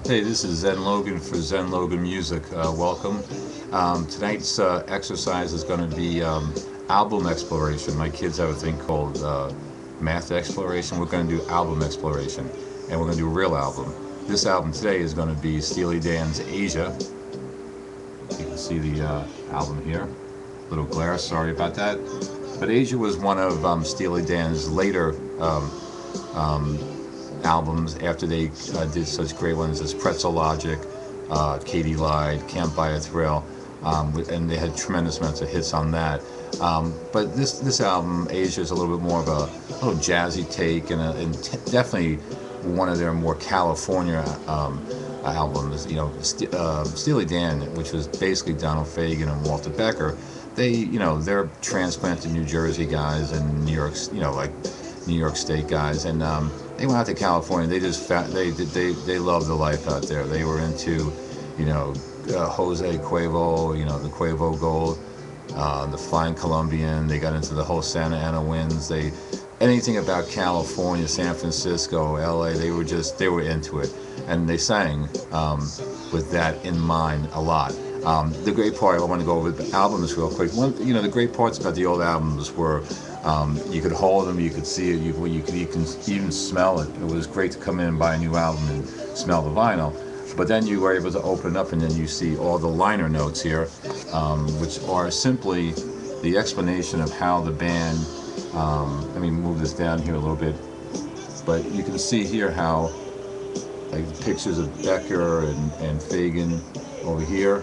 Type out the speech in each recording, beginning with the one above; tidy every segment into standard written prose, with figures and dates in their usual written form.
Hey, this is Zen Logan for Zen Logan Music. Welcome. Tonight's exercise is going to be album exploration. My kids have a thing called math exploration. We're going to do album exploration, and we're going to do a real album. This album today is going to be Steely Dan's Asia. You can see the album here. Little glare, sorry about that. But Asia was one of Steely Dan's later albums after they did such great ones as Pretzel Logic, Katie Lied, Can't Buy a Thrill, and they had tremendous amounts of hits on that. But this album, Asia, is a little bit more of a little jazzy take, and definitely one of their more California albums. You know, Steely Dan, which was basically Donald Fagen and Walter Becker, they're transplanted New Jersey guys and New York, like New York State guys, and they went out to California. They just they loved the life out there. They were into, Jose Cuervo, the Cuervo Gold, the Flying Colombian. They got into the whole Santa Ana Winds. Anything about California, San Francisco, LA, they were into it, and they sang with that in mind a lot. The great part, I want to go over the albums real quick. The great parts about the old albums were you could hold them, you could see it, you could even smell it. It was great to come in and buy a new album and smell the vinyl. But then you were able to open it up, and then you see all the liner notes here, which are simply the explanation of how the band, let me move this down here a little bit, but you can see here how, like, pictures of Becker and Fagen over here,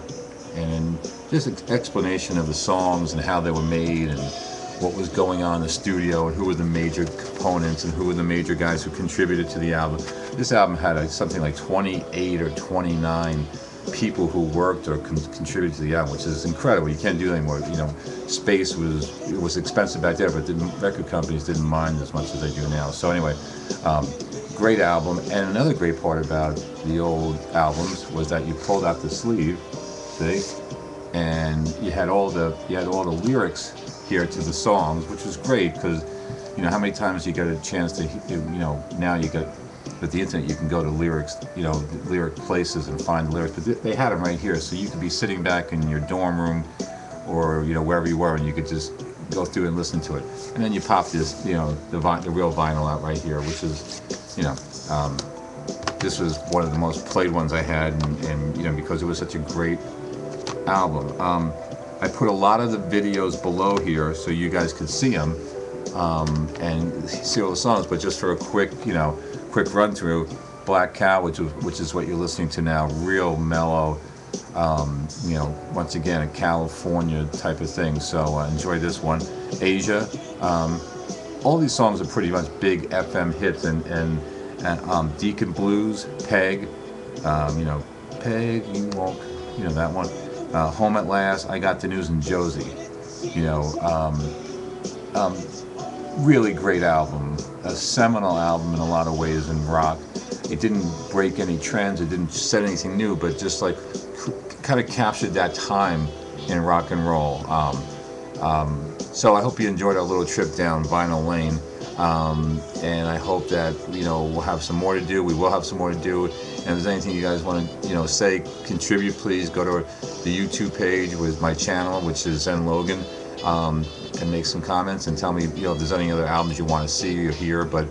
and just an explanation of the songs and how they were made and what was going on in the studio and who were the major components and who were the major guys who contributed to the album. This album had something like 28 or 29 people who worked or contributed to the album, which is incredible. You can't do that anymore. Space was expensive back there, but the record companies didn't mind as much as they do now. So anyway, great album. And another great part about the old albums was that you pulled out the sleeve, see, and you had all the lyrics here to the songs, which was great because how many times you get a chance to now you got with the internet you can go to lyric places and find the lyrics, but they had them right here, so you could be sitting back in your dorm room or wherever you were, and you could just go through and listen to it. And then you pop this the real vinyl out right here, which is this was one of the most played ones I had, and because it was such a great album. I put a lot of the videos below here so you guys could see them and see all the songs, but just for a quick run through, Black Cow, which is what you're listening to now, real mellow, once again a California type of thing. So enjoy this one. Asia, all these songs are pretty much big FM hits, and Deacon Blues, Peg, Peg, you won't, that one. Home at Last, I Got the News, and Josie. Really great album, a seminal album in a lot of ways in rock. It didn't break any trends, it didn't set anything new, but just like kind of captured that time in rock and roll. So I hope you enjoyed our little trip down Vinyl Lane, and I hope that we'll have some more to do. We will have some more to do. And if there's anything you guys want to say, contribute, please go to the YouTube page with my channel, which is Zen Logan, and make some comments and tell me if there's any other albums you want to see or hear. But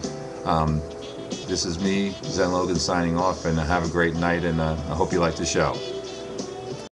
this is me, Zen Logan, signing off, and have a great night, and I hope you like the show.